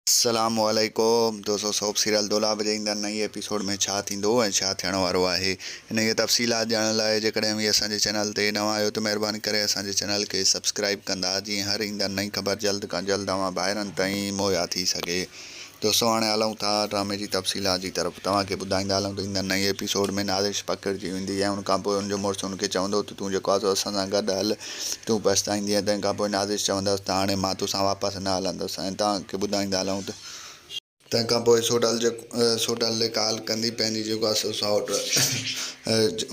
अस्सलामुअलैकुम दोस्तों, soap serial Daula बजे ईंदा नई एपिसोड में छा थींदो ऐं छा थियण वारो आहे। हिन जी तफ़सीलात ॼाणण लाइ जेकॾहिं बि असांजे चैनल ते नवां आहियो त महिरबानी करे असांजे चैनल खे सब्सक्राइब कंदा, जीअं हर ईंदा नई ख़बर जल्द खां जल्द तव्हां ॿाहिरनि ताईं मुहैया थी सघे। दोस्तों हाणे हलूं था ड्रामे जी तफ़सीलात जी तरफ़। तव्हांखे ॿुधाईंदा हलूं त ईंदा नई एपिसोड में नादिश पकिड़िजी वेंदी ऐं उनखां पोइ हुनजो मुड़ुसु हुनखे चवंदो त तूं जेको आहे सो असां सां गॾु हल, तूं पछताईंदीअ। तंहिंखां पोइ नादिश चवंदसि त हाणे मां तोसां वापसि न हलंदुसि। ऐं तव्हांखे ॿुधाईंदा हलूं त तंहिंखां पोइ सोडल कॉल कंदी पंहिंजी जेको आहे सो सौटु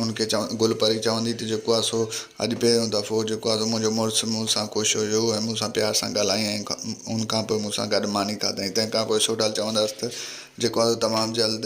उनखे गुलपरी चवंदी त जेको आहे सो अॼु पहिरियों दफ़ो जेको आहे सो मुंहिंजो मुड़ुसु मूंसां ख़ुशि हुयो ऐं मूंसां प्यार सां ॻाल्हाईं ऐं उनखां पोइ मूंसां गॾु मानी खाधईं। तंहिंखां पोइ सोडल चवंदसि त जेको आहे तमामु जल्द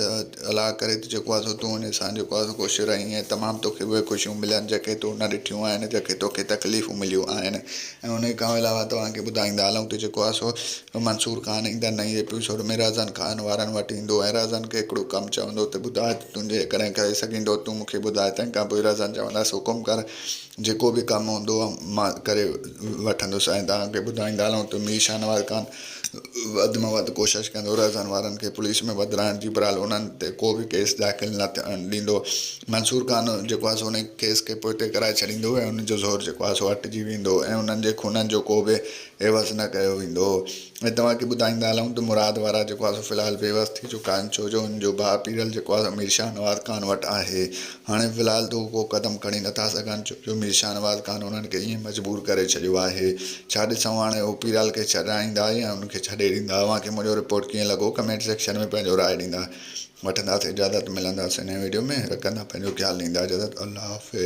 अलाह करे त जेको आहे सो तूं हुन सां जेको आहे सो ख़ुशि रहीं ऐं तमामु तोखे उहे ख़ुशियूं मिलनि जेके तूं न ॾिठियूं आहिनि, जेके तोखे तकलीफ़ूं मिलियूं आहिनि। ऐं उन खां अलावा तव्हांखे ॿुधाईंदा हलूं त जेको आहे सो मंसूर ख़ान ईंदा नई एपिसोड में रज़न ख़ान वारनि वटि ईंदो ऐं रज़न खे हिकिड़ो कमु चवंदो त ॿुधाए तुंहिंजे कॾहिं करे सघींदो, तूं मूंखे ॿुधाए। तंहिंखां पोइ रज़न चवंदासीं हुकुम कर, जेको बि कमु हूंदो मां करे वठंदुसि। ऐं तव्हांखे ॿुधाईंदा हलूं त मीशा नवाज़ ख़ान वधि में वधि कोशिशि कंदो रज़न वारनि खे पुलिस में वधाइण जी, बहरहाल उन्हनि ते को बि केस दाख़िल न थियणु ॾींदो। मंसूर ख़ान जेको आहे सो उन केस खे पोइते कराए छॾींदो ऐं उनजो ज़ोर जेको आहे सो हटिजी वेंदो ऐं उन्हनि जे खूननि जो को बि एवज़ न कयो वेंदो। ऐं तव्हांखे ॿुधाईंदा हलूं त मुराद वारा जेको आहे सो फ़िलहालु बेवस थी चुका आहिनि, छो जो हुनजो भाउ पीरल जेको आहे मीर शाहनवाज़ ख़ान वटि आहे। हाणे फ़िलहालु त उहो को क़दम खणी नथा सघनि, छो जो मीर शाहनवाज़ ख़ान उन्हनि खे ईअं मजबूर करे छॾियो आहे। छा ॾिसूं हाणे उहो पीरल खे छॾाईंदा या उनखे छॾे ॾींदा। तव्हांखे मुंहिंजो रिपोर्ट कीअं लॻो कमेंट सेक्शन में पंहिंजो राय ॾींदा। वठंदासीं इजाज़त, मिलंदासीं नए वीडियो में। रखंदा पंहिंजो ख़्यालु, ॾींदा इजाज़त। अल्लाह हाफ़िज़।